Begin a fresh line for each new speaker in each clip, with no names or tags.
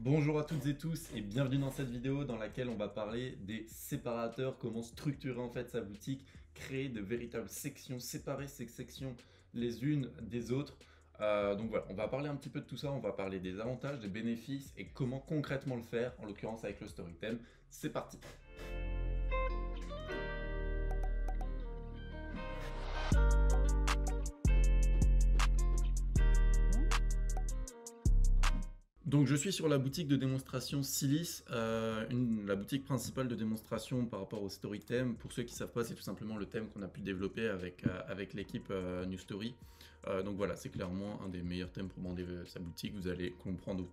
Bonjour à toutes et tous et bienvenue dans cette vidéo dans laquelle on va parler des séparateurs, comment structurer en fait sa boutique, créer de véritables sections, séparer ces sections les unes des autres. Donc voilà, on va parler un petit peu de tout ça, on va parler des avantages, des bénéfices et comment concrètement le faire, en l'occurrence avec le Storytem. C'est parti! Donc je suis sur la boutique de démonstration Silice, la boutique principale de démonstration par rapport au Storytem. Pour ceux qui ne savent pas, c'est tout simplement le thème qu'on a pu développer avec l'équipe New Story. Donc voilà, c'est clairement un des meilleurs thèmes pour bander sa boutique. Vous allez comprendre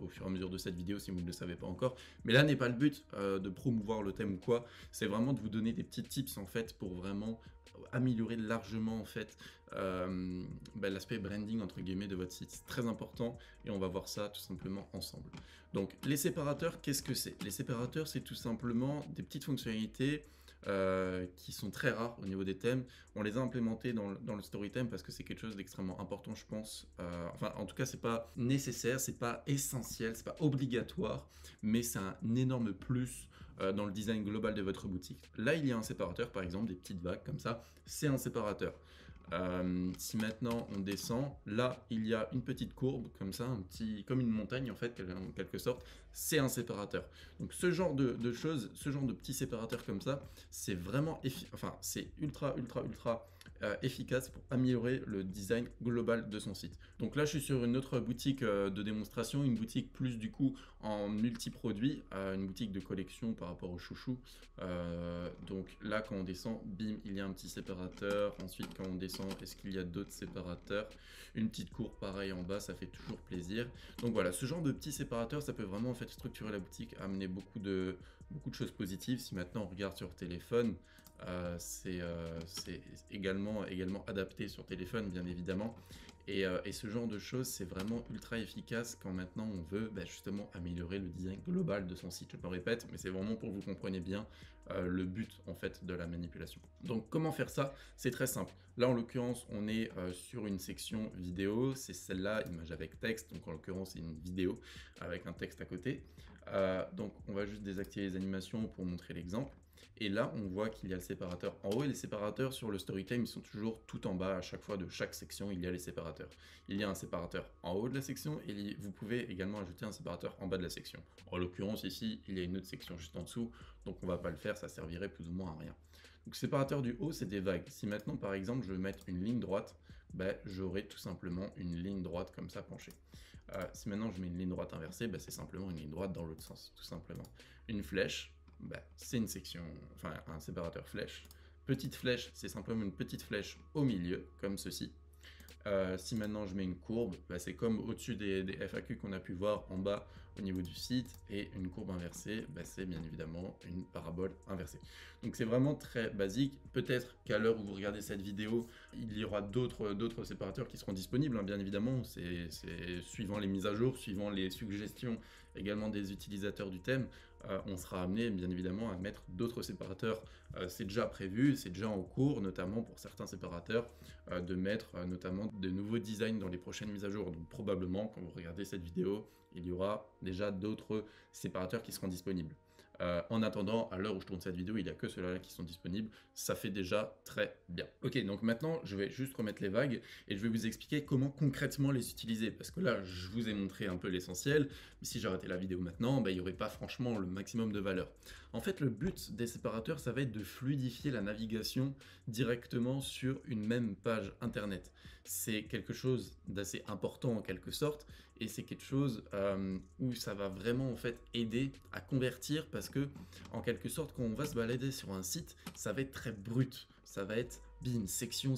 au fur et à mesure de cette vidéo si vous ne le savez pas encore. Mais là n'est pas le but de promouvoir le thème ou quoi, c'est vraiment de vous donner des petits tips en fait pour vraiment améliorer largement en fait l'aspect branding entre guillemets de votre site. C'est très important et on va voir ça tout simplement ensemble. Donc les séparateurs, qu'est-ce que c'est? Les séparateurs, c'est tout simplement des petites fonctionnalités qui sont très rares au niveau des thèmes. On les a implémentés dans le Storytem parce que c'est quelque chose d'extrêmement important, je pense. Enfin, en tout cas, c'est pas nécessaire, c'est pas essentiel, c'est pas obligatoire, mais c'est un énorme plus dans le design global de votre boutique. Là, il y a un séparateur, par exemple, des petites vagues comme ça, c'est un séparateur. Si maintenant on descend, là il y a une petite courbe comme ça, comme une montagne en fait, en quelque sorte, c'est un séparateur. Donc ce genre de choses, ce genre de petits séparateurs comme ça, c'est vraiment, c'est ultra efficace pour améliorer le design global de son site. Donc là je suis sur une autre boutique de démonstration, une boutique plus du coup en multi-produits, une boutique de collection par rapport aux chouchous. Donc là quand on descend, bim, il y a un petit séparateur. Ensuite quand on descend, est-ce qu'il y a d'autres séparateurs? Une petite courbe pareil en bas, ça fait toujours plaisir. Donc voilà, ce genre de petits séparateurs, ça peut vraiment en fait structurer la boutique, amener beaucoup de choses positives. Si maintenant on regarde sur téléphone, c'est également adapté sur téléphone bien évidemment. Et ce genre de choses, c'est vraiment ultra efficace quand maintenant on veut justement améliorer le design global de son site. Je me répète, mais c'est vraiment pour que vous compreniez bien le but en fait de la manipulation. Donc comment faire ça? C'est très simple. Là en l'occurrence, on est sur une section vidéo, c'est celle-là, image avec texte, donc en l'occurrence c'est une vidéo avec un texte à côté. Donc on va juste désactiver les animations pour montrer l'exemple. Et là, on voit qu'il y a le séparateur en haut et les séparateurs sur le Storytime, ils sont toujours tout en bas. À chaque fois de chaque section, il y a les séparateurs. Il y a un séparateur en haut de la section et vous pouvez également ajouter un séparateur en bas de la section. En l'occurrence, ici, il y a une autre section juste en dessous, donc on va pas le faire, ça servirait plus ou moins à rien. Donc séparateur du haut, c'est des vagues. Si maintenant, par exemple, je veux mettre une ligne droite, j'aurai tout simplement une ligne droite comme ça penchée. Si maintenant je mets une ligne droite inversée, c'est simplement une ligne droite dans l'autre sens, tout simplement. Une flèche, c'est une section, enfin un séparateur flèche. Petite flèche, c'est simplement une petite flèche au milieu, comme ceci. Si maintenant je mets une courbe, c'est comme au-dessus des FAQ qu'on a pu voir en bas au niveau du site, et une courbe inversée, c'est bien évidemment une parabole inversée. Donc c'est vraiment très basique. Peut-être qu'à l'heure où vous regardez cette vidéo, il y aura d'autres séparateurs qui seront disponibles, bien évidemment. C'est suivant les mises à jour, suivant les suggestions également des utilisateurs du thème, on sera amené bien évidemment à mettre d'autres séparateurs. C'est déjà prévu, c'est déjà en cours, notamment pour certains séparateurs, de mettre notamment de nouveaux designs dans les prochaines mises à jour. Donc probablement, quand vous regardez cette vidéo, il y aura déjà d'autres séparateurs qui seront disponibles. En attendant, à l'heure où je tourne cette vidéo, il n'y a que ceux-là qui sont disponibles. Ça fait déjà très bien. Ok, donc maintenant, je vais juste remettre les vagues et je vais vous expliquer comment concrètement les utiliser. Parce que là, je vous ai montré un peu l'essentiel. Mais si j'arrêtais la vidéo maintenant, il n'y aurait pas franchement le maximum de valeur. En fait, le but des séparateurs, ça va être de fluidifier la navigation directement sur une même page internet. C'est quelque chose d'assez important en quelque sorte, et c'est quelque chose où ça va vraiment en fait aider à convertir, parce que en quelque sorte quand on va se balader sur un site, ça va être très brut, ça va être bim, section.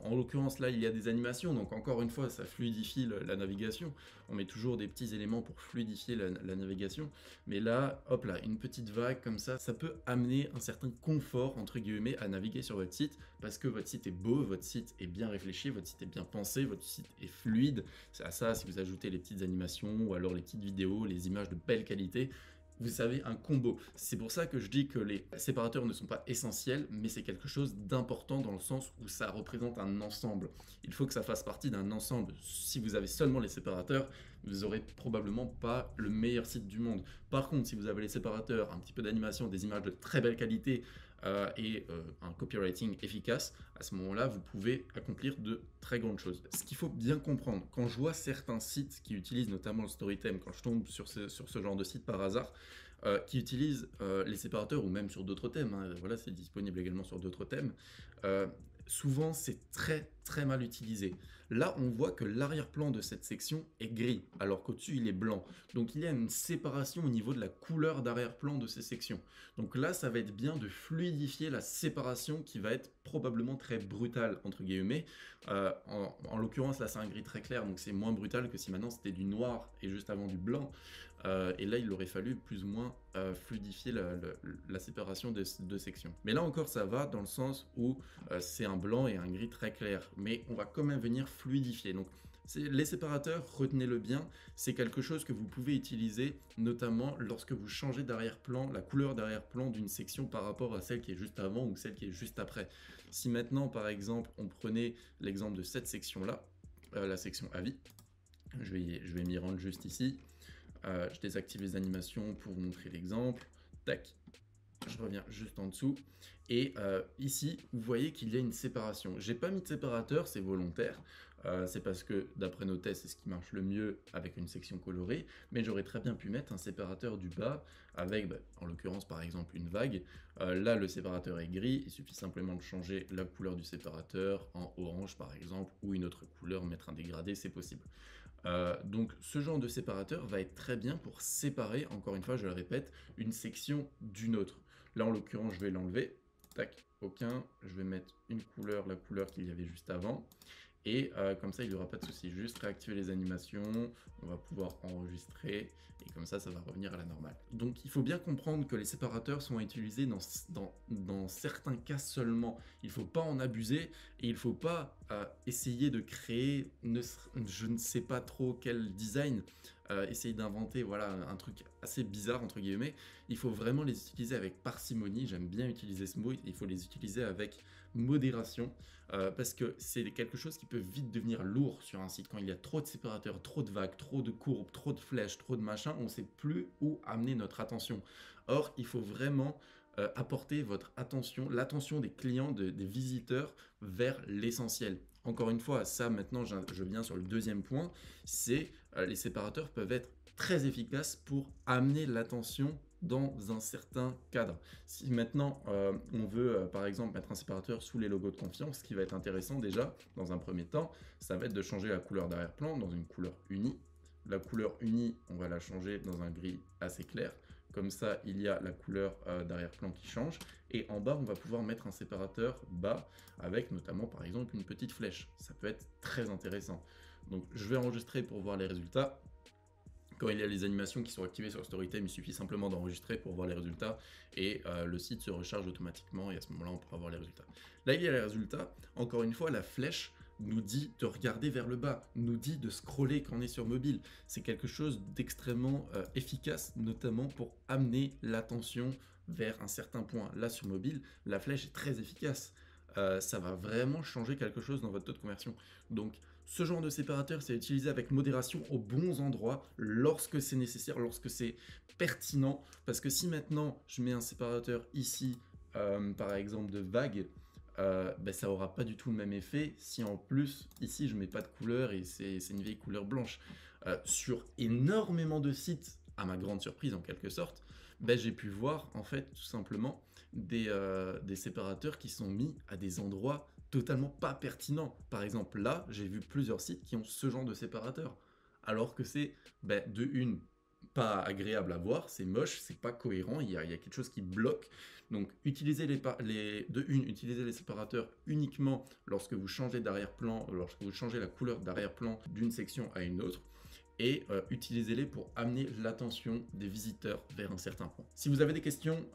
En l'occurrence là il y a des animations, donc encore une fois ça fluidifie la navigation. On met toujours des petits éléments pour fluidifier la navigation, mais là hop là, une petite vague comme ça peut amener un certain confort entre guillemets à naviguer sur votre site, parce que votre site est beau, votre site est bien réfléchi, votre site est bien pensé, votre site est fluide. C'est à ça, si vous ajoutez les petites animations ou alors les petites vidéos, les images de belle qualité, vous avez un combo. C'est pour ça que je dis que les séparateurs ne sont pas essentiels, mais c'est quelque chose d'important dans le sens où ça représente un ensemble. Il faut que ça fasse partie d'un ensemble. Si vous avez seulement les séparateurs, vous n'aurez probablement pas le meilleur site du monde. Par contre, si vous avez les séparateurs, un petit peu d'animation, des images de très belle qualité et un copywriting efficace, à ce moment-là, vous pouvez accomplir de très grandes choses. Ce qu'il faut bien comprendre, quand je vois certains sites qui utilisent notamment le Storytime, quand je tombe sur ce genre de site par hasard, qui utilisent les séparateurs ou même sur d'autres thèmes, hein, voilà, c'est disponible également sur d'autres thèmes, souvent c'est très très mal utilisé. Là, on voit que l'arrière-plan de cette section est gris, alors qu'au-dessus il est blanc. Donc il y a une séparation au niveau de la couleur d'arrière-plan de ces sections. Donc là, ça va être bien de fluidifier la séparation qui va être probablement très brutale, entre guillemets. En l'occurrence, là c'est un gris très clair, donc c'est moins brutal que si maintenant c'était du noir et juste avant du blanc. Et là, il aurait fallu plus ou moins fluidifier la séparation des deux sections. Mais là encore, ça va dans le sens où c'est un blanc et un gris très clair. Mais on va quand même venir fluidifier. Donc, les séparateurs, retenez-le bien, c'est quelque chose que vous pouvez utiliser notamment lorsque vous changez d'arrière-plan, la couleur d'arrière-plan d'une section par rapport à celle qui est juste avant ou celle qui est juste après. Si maintenant, par exemple, on prenait l'exemple de cette section-là, la section avis, je vais m'y rendre juste ici. Je désactive les animations pour vous montrer l'exemple. Tac, je reviens juste en dessous. Et ici, vous voyez qu'il y a une séparation. J'ai pas mis de séparateur, c'est volontaire. C'est parce que d'après nos tests, c'est ce qui marche le mieux avec une section colorée. Mais j'aurais très bien pu mettre un séparateur du bas avec, en l'occurrence, par exemple, une vague. Là, le séparateur est gris. Il suffit simplement de changer la couleur du séparateur en orange, par exemple, ou une autre couleur, mettre un dégradé, c'est possible. Donc ce genre de séparateur va être très bien pour séparer, encore une fois je le répète, une section d'une autre. Là en l'occurrence je vais l'enlever, tac, aucun, je vais mettre une couleur, la couleur qu'il y avait juste avant, et comme ça il n'y aura pas de souci, juste réactiver les animations, on va pouvoir enregistrer, et comme ça va revenir à la normale. Donc il faut bien comprendre que les séparateurs sont utilisés dans certains cas seulement, il ne faut pas en abuser, et il ne faut pas essayer de créer, je ne sais pas trop quel design, essayer d'inventer voilà, un truc assez bizarre entre guillemets. Il faut vraiment les utiliser avec parcimonie, j'aime bien utiliser ce mot, il faut les utiliser avec modération, parce que c'est quelque chose qui peut vite devenir lourd sur un site. Quand il y a trop de séparateurs, trop de vagues, trop de courbes, trop de flèches, trop de machins, on ne sait plus où amener notre attention. Or, il faut vraiment apporter votre attention, l'attention des clients, des visiteurs vers l'essentiel. Encore une fois, ça maintenant je viens sur le deuxième point, c'est les séparateurs peuvent être très efficaces pour amener l'attention dans un certain cadre. Si maintenant on veut par exemple mettre un séparateur sous les logos de confiance, ce qui va être intéressant déjà dans un premier temps, ça va être de changer la couleur d'arrière-plan dans une couleur unie. La couleur unie, on va la changer dans un gris assez clair. Comme ça, il y a la couleur d'arrière-plan qui change. Et en bas, on va pouvoir mettre un séparateur bas avec notamment par exemple une petite flèche. Ça peut être très intéressant. Donc je vais enregistrer pour voir les résultats. Quand il y a les animations qui sont activées sur Storytime, il suffit simplement d'enregistrer pour voir les résultats et le site se recharge automatiquement et à ce moment-là, on pourra voir les résultats. Là, il y a les résultats. Encore une fois, la flèche nous dit de regarder vers le bas, nous dit de scroller quand on est sur mobile. C'est quelque chose d'extrêmement efficace, notamment pour amener l'attention vers un certain point. Là, sur mobile, la flèche est très efficace. Ça va vraiment changer quelque chose dans votre taux de conversion. Donc, ce genre de séparateur, c'est utilisé avec modération aux bons endroits lorsque c'est nécessaire, lorsque c'est pertinent. Parce que si maintenant je mets un séparateur ici, par exemple de vague, ça aura pas du tout le même effet si en plus ici je mets pas de couleur et c'est une vieille couleur blanche. Sur énormément de sites, à ma grande surprise en quelque sorte, j'ai pu voir en fait tout simplement des séparateurs qui sont mis à des endroits totalement pas pertinents. Par exemple là, j'ai vu plusieurs sites qui ont ce genre de séparateur, alors que c'est de une pas agréable à voir, c'est moche, c'est pas cohérent, il y a quelque chose qui bloque. Donc utilisez utilisez les séparateurs uniquement lorsque vous changez d'arrière-plan, lorsque vous changez la couleur d'arrière-plan d'une section à une autre. et utilisez-les pour amener l'attention des visiteurs vers un certain point. Si vous avez des questions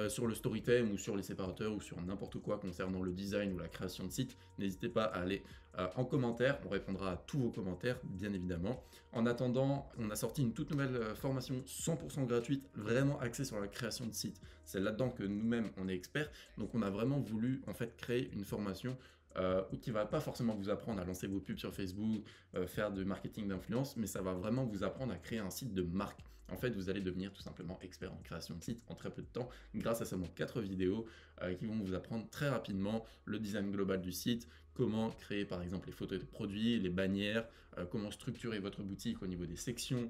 sur le Storytime ou sur les séparateurs ou sur n'importe quoi concernant le design ou la création de site, n'hésitez pas à aller en commentaire, on répondra à tous vos commentaires bien évidemment. En attendant, on a sorti une toute nouvelle formation 100% gratuite, vraiment axée sur la création de sites. C'est là-dedans que nous-mêmes on est experts, donc on a vraiment voulu en fait créer une formation qui va pas forcément vous apprendre à lancer vos pubs sur Facebook, faire du marketing d'influence, mais ça va vraiment vous apprendre à créer un site de marque. En fait, vous allez devenir tout simplement expert en création de site en très peu de temps, grâce à seulement 4 vidéos qui vont vous apprendre très rapidement le design global du site, comment créer par exemple les photos de produits, les bannières, comment structurer votre boutique au niveau des sections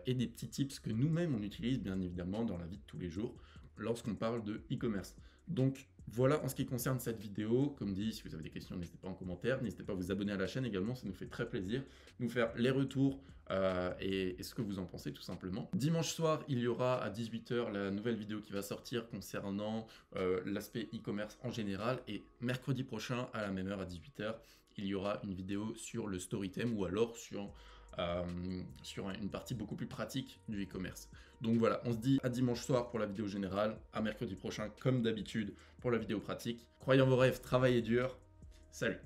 et des petits tips que nous-mêmes on utilise bien évidemment dans la vie de tous les jours lorsqu'on parle de e-commerce. Donc voilà en ce qui concerne cette vidéo. Comme dit, si vous avez des questions, n'hésitez pas en commentaire. N'hésitez pas à vous abonner à la chaîne également, ça nous fait très plaisir. Nous faire les retours et ce que vous en pensez tout simplement. Dimanche soir, il y aura à 18 h la nouvelle vidéo qui va sortir concernant l'aspect e-commerce en général. Et mercredi prochain, à la même heure, à 18 h, il y aura une vidéo sur le Storytime ou alors sur une partie beaucoup plus pratique du e-commerce. Donc voilà, on se dit à dimanche soir pour la vidéo générale, à mercredi prochain comme d'habitude pour la vidéo pratique. Croyez en vos rêves, travaillez dur, salut!